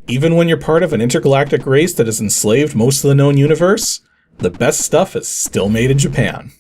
Even when you're part of an intergalactic race that has enslaved most of the known universe, the best stuff is still made in Japan.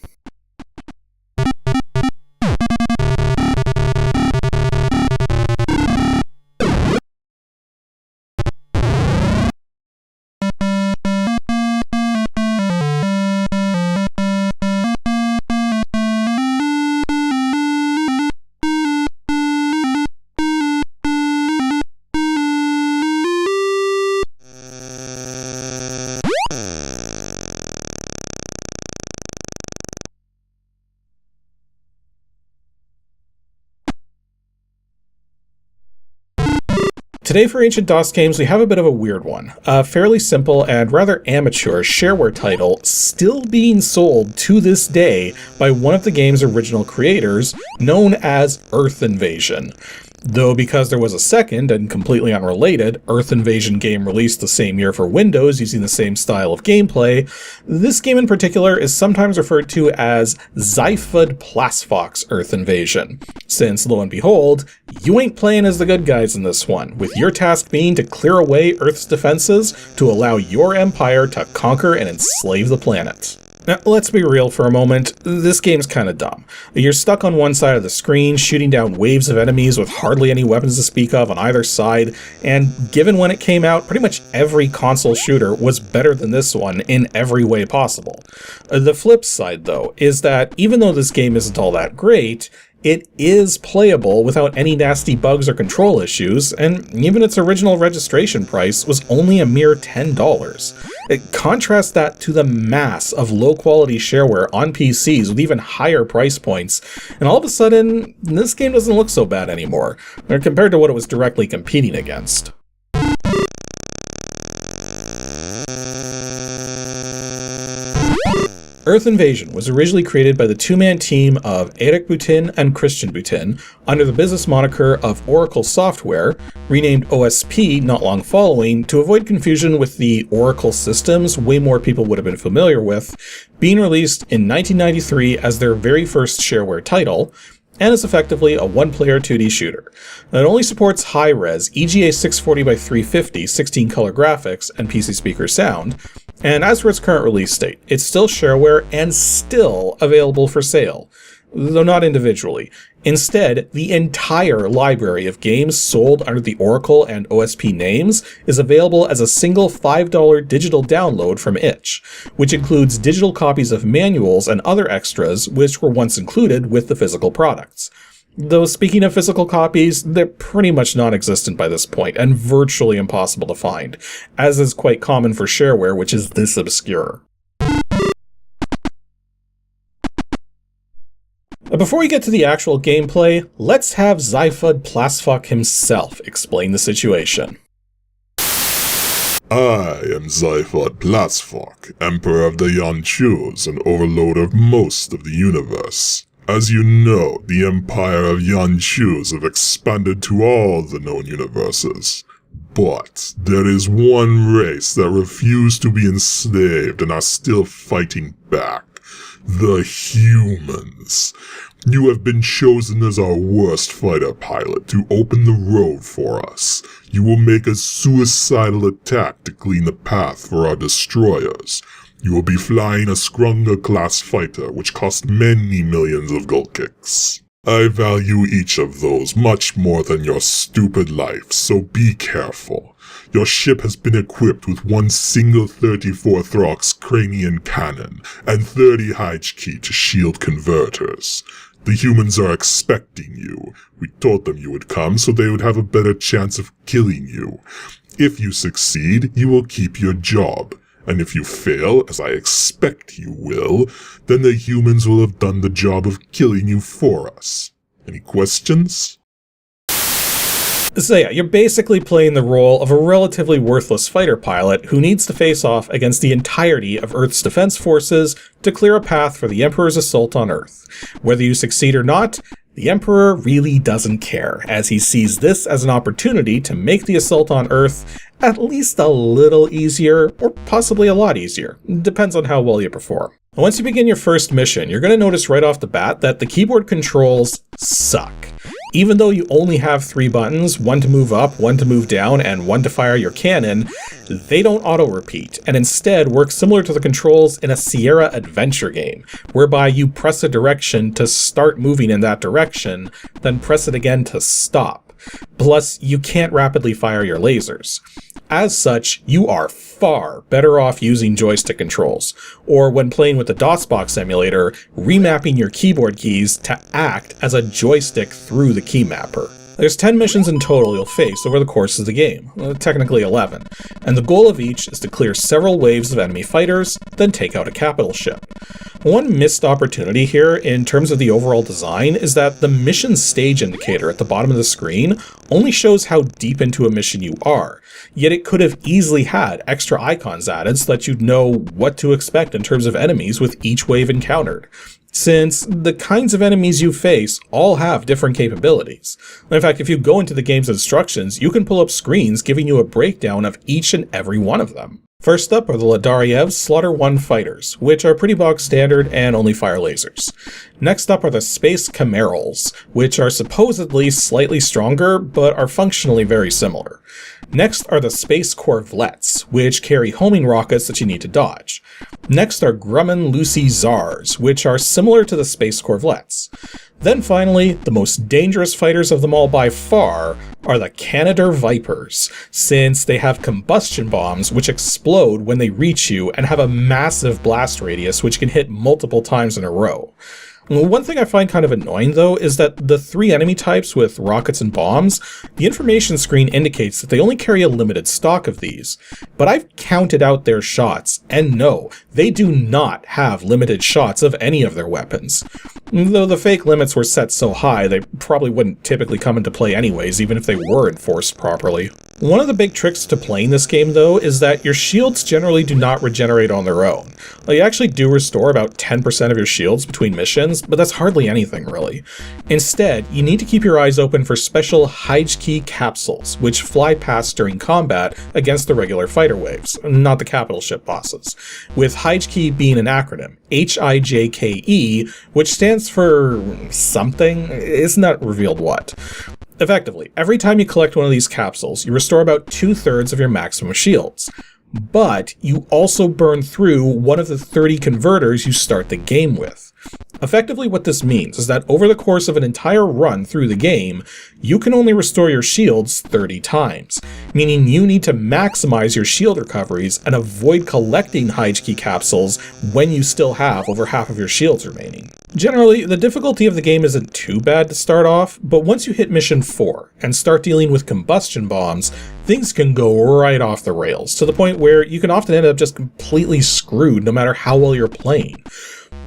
Today for Ancient DOS games, we have a bit of a weird one. A fairly simple and rather amateur shareware title still being sold to this day by one of the game's original creators, known as Earth Invasion. Though because there was a second, and completely unrelated, Earth Invasion game released the same year for Windows using the same style of gameplay, this game in particular is sometimes referred to as Zyphud Plasfox Earth Invasion, since, lo and behold, you ain't playing as the good guys in this one, with your task being to clear away Earth's defenses to allow your empire to conquer and enslave the planet. Now, let's be real for a moment, this game's kinda dumb. You're stuck on one side of the screen, shooting down waves of enemies with hardly any weapons to speak of on either side, and given when it came out, pretty much every console shooter was better than this one in every way possible. The flip side, though, is that even though this game isn't all that great, it is playable without any nasty bugs or control issues, and even its original registration price was only a mere $10. Contrast that to the mass of low-quality shareware on PCs with even higher price points, and all of a sudden, this game doesn't look so bad anymore, compared to what it was directly competing against. Earth Invasion was originally created by the two-man team of Éric Boutin and Christian Boutin under the business moniker of Oracle Software, renamed OSP not long following to avoid confusion with the Oracle systems way more people would have been familiar with, being released in 1993 as their very first shareware title, and is effectively a one-player 2D shooter. It only supports high-res EGA 640x350 16-color graphics and PC speaker sound, and as for its current release date, it's still shareware and still available for sale, though not individually. Instead, the entire library of games sold under the Oracle and OSP names is available as a single $5 digital download from itch, which includes digital copies of manuals and other extras which were once included with the physical products. Though speaking of physical copies, they're pretty much non-existent by this point, and virtually impossible to find, as is quite common for shareware which is this obscure. Before we get to the actual gameplay, let's have Zyphud Plasfox himself explain the situation. I am Zyphud Plasfox, Emperor of the Yanchus and overlord of most of the universe. As you know, the Empire of Yanchus have expanded to all the known universes. But there is one race that refuse to be enslaved and are still fighting back. The humans. You have been chosen as our worst fighter pilot to open the road for us. You will make a suicidal attack to clean the path for our destroyers. You will be flying a Skrunga-class fighter, which cost many millions of gold kicks. I value each of those much more than your stupid life, so be careful. Your ship has been equipped with one single 34 Throx cranian cannon and 30 HK to shield converters. The humans are expecting you. We told them you would come so they would have a better chance of killing you. If you succeed, you will keep your job. And if you fail, as I expect you will, then the humans will have done the job of killing you for us. Any questions? So yeah, you're basically playing the role of a relatively worthless fighter pilot who needs to face off against the entirety of Earth's defense forces to clear a path for the Emperor's assault on Earth. Whether you succeed or not, the Emperor really doesn't care, as he sees this as an opportunity to make the assault on Earth at least a little easier, or possibly a lot easier. Depends on how well you perform. Once you begin your first mission, you're going to notice right off the bat that the keyboard controls suck. Even though you only have 3 buttons, one to move up, one to move down, and one to fire your cannon, they don't auto-repeat, and instead work similar to the controls in a Sierra adventure game, whereby you press a direction to start moving in that direction, then press it again to stop. Plus, you can't rapidly fire your lasers. As such, you are far better off using joystick controls, or when playing with the DOSBox emulator, remapping your keyboard keys to act as a joystick through the key mapper. There's 10 missions in total you'll face over the course of the game, technically 11, and the goal of each is to clear several waves of enemy fighters, then take out a capital ship. One missed opportunity here in terms of the overall design is that the mission stage indicator at the bottom of the screen only shows how deep into a mission you are, yet it could have easily had extra icons added so that you'd know what to expect in terms of enemies with each wave encountered, since the kinds of enemies you face all have different capabilities. In fact, if you go into the game's instructions, you can pull up screens giving you a breakdown of each and every one of them. First up are the Ladaryev Slaughter 1 fighters, which are pretty bog standard and only fire lasers. Next up are the Space Camerals, which are supposedly slightly stronger, but are functionally very similar. Next are the Space Corvettes, which carry homing rockets that you need to dodge. Next are Grumman Lucy Zars, which are similar to the Space Corvettes. Then finally, the most dangerous fighters of them all by far are the Canadair Vipers, since they have combustion bombs which explode when they reach you and have a massive blast radius which can hit multiple times in a row. One thing I find kind of annoying though is that the 3 enemy types with rockets and bombs, the information screen indicates that they only carry a limited stock of these, but I've counted out their shots, and no, they do not have limited shots of any of their weapons. Though the fake limits were set so high, they probably wouldn't typically come into play anyways, even if they were enforced properly. One of the big tricks to playing this game though is that your shields generally do not regenerate on their own. You actually do restore about 10% of your shields between missions, but that's hardly anything really. Instead, you need to keep your eyes open for special HIJK capsules, which fly past during combat against the regular fighter waves, not the capital ship bosses, with HIJK being an acronym, HIJKE, which stands for something, it's not revealed what. Effectively, every time you collect one of these capsules, you restore about 2/3 of your maximum shields. But you also burn through one of the 30 converters you start the game with. Effectively, what this means is that over the course of an entire run through the game, you can only restore your shields 30 times, meaning you need to maximize your shield recoveries and avoid collecting HIJK capsules when you still have over half of your shields remaining. Generally, the difficulty of the game isn't too bad to start off, but once you hit mission 4 and start dealing with combustion bombs, things can go right off the rails, to the point where you can often end up just completely screwed no matter how well you're playing.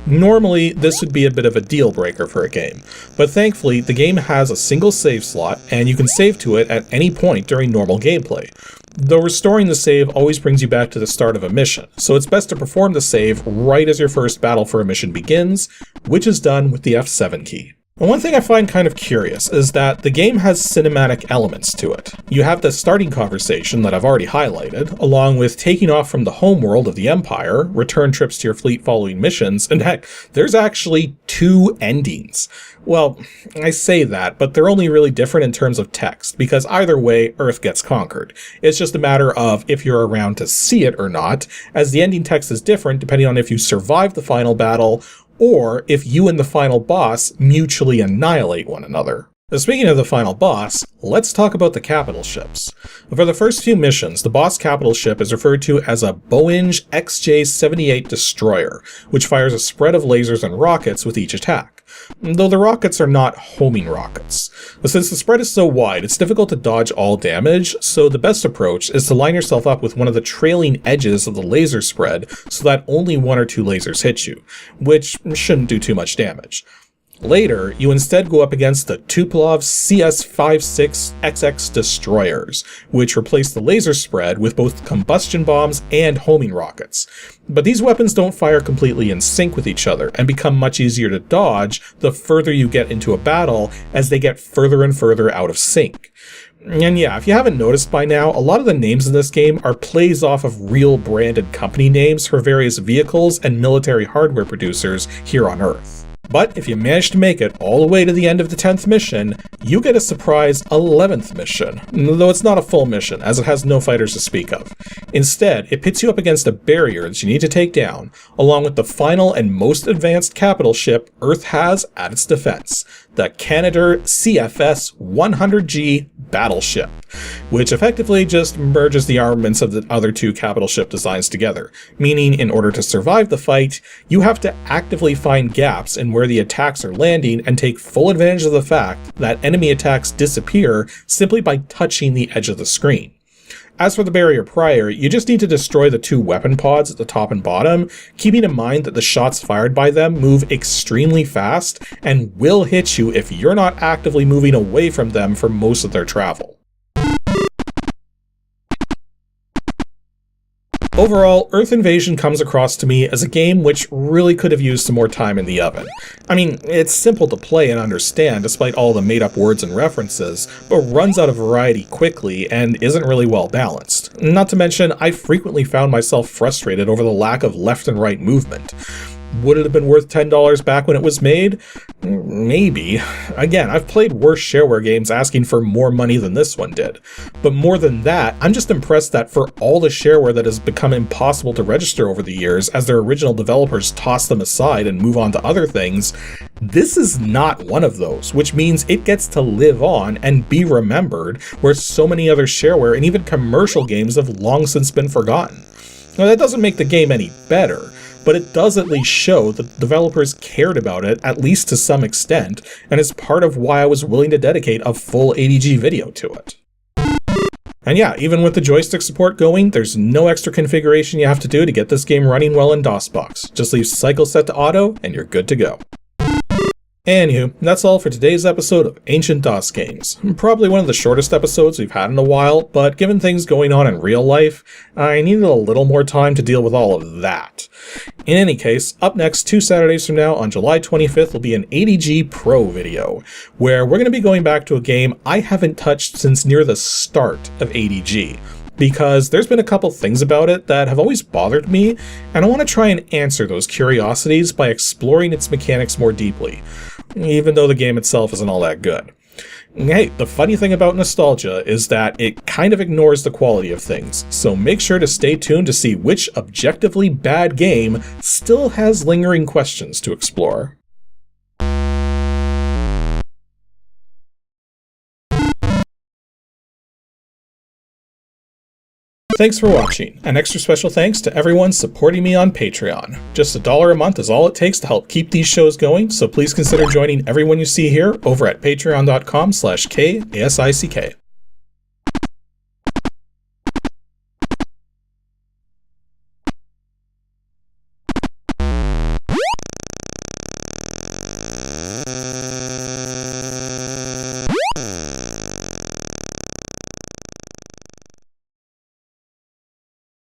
Normally, this would be a bit of a deal breaker for a game, but thankfully the game has a single save slot and you can save to it at any point during normal gameplay. Though restoring the save always brings you back to the start of a mission, so it's best to perform the save right as your first battle for a mission begins, which is done with the F7 key. And one thing I find kind of curious is that the game has cinematic elements to it. You have the starting conversation that I've already highlighted, along with taking off from the home world of the Empire, return trips to your fleet following missions, and heck, there's actually 2 endings. Well, I say that, but they're only really different in terms of text, because either way, Earth gets conquered. It's just a matter of if you're around to see it or not, as the ending text is different depending on if you survive the final battle, or if you and the final boss mutually annihilate one another. Speaking of the final boss, let's talk about the capital ships. For the first few missions, the boss capital ship is referred to as a Boeing XJ-78 destroyer, which fires a spread of lasers and rockets with each attack, though the rockets are not homing rockets. But since the spread is so wide, it's difficult to dodge all damage, so the best approach is to line yourself up with one of the trailing edges of the laser spread so that only 1 or 2 lasers hit you, which shouldn't do too much damage. Later, you instead go up against the Tupolev CS-56XX destroyers, which replace the laser spread with both combustion bombs and homing rockets. But these weapons don't fire completely in sync with each other and become much easier to dodge the further you get into a battle as they get further and further out of sync. And yeah, if you haven't noticed by now, a lot of the names in this game are plays off of real branded company names for various vehicles and military hardware producers here on Earth. But if you manage to make it all the way to the end of the 10th mission, you get a surprise 11th mission, though it's not a full mission, as it has no fighters to speak of. Instead, it pits you up against a barrier that you need to take down, along with the final and most advanced capital ship Earth has at its defense, the Canadair CFS 100G battleship, which effectively just merges the armaments of the other two capital ship designs together, meaning in order to survive the fight, you have to actively find gaps in where the attacks are landing and take full advantage of the fact that enemy attacks disappear simply by touching the edge of the screen. As for the barrier prior, you just need to destroy the two weapon pods at the top and bottom, keeping in mind that the shots fired by them move extremely fast and will hit you if you're not actively moving away from them for most of their travel. Overall, Earth Invasion comes across to me as a game which really could have used some more time in the oven. I mean, it's simple to play and understand despite all the made-up words and references, but runs out of variety quickly and isn't really well balanced. Not to mention, I frequently found myself frustrated over the lack of left and right movement. Would it have been worth $10 back when it was made? Maybe. Again, I've played worse shareware games asking for more money than this one did. But more than that, I'm just impressed that for all the shareware that has become impossible to register over the years as their original developers toss them aside and move on to other things, this is not one of those, which means it gets to live on and be remembered, where so many other shareware and even commercial games have long since been forgotten. Now, that doesn't make the game any better, but it does at least show that developers cared about it, at least to some extent, and is part of why I was willing to dedicate a full ADG video to it. And yeah, even with the joystick support going, there's no extra configuration you have to do to get this game running well in DOSBox. Just leave cycle set to auto, and you're good to go. Anywho, that's all for today's episode of Ancient DOS Games. Probably one of the shortest episodes we've had in a while, but given things going on in real life, I needed a little more time to deal with all of that. In any case, up next 2 Saturdays from now on July 25th will be an ADG Pro video, where we're going to be going back to a game I haven't touched since near the start of ADG. Because there's been a couple things about it that have always bothered me, and I want to try and answer those curiosities by exploring its mechanics more deeply, even though the game itself isn't all that good. Hey, the funny thing about nostalgia is that it kind of ignores the quality of things, so make sure to stay tuned to see which objectively bad game still has lingering questions to explore. Thanks for watching. An extra special thanks to everyone supporting me on Patreon. Just $1 a month is all it takes to help keep these shows going, so please consider joining everyone you see here over at patreon.com/KASICK.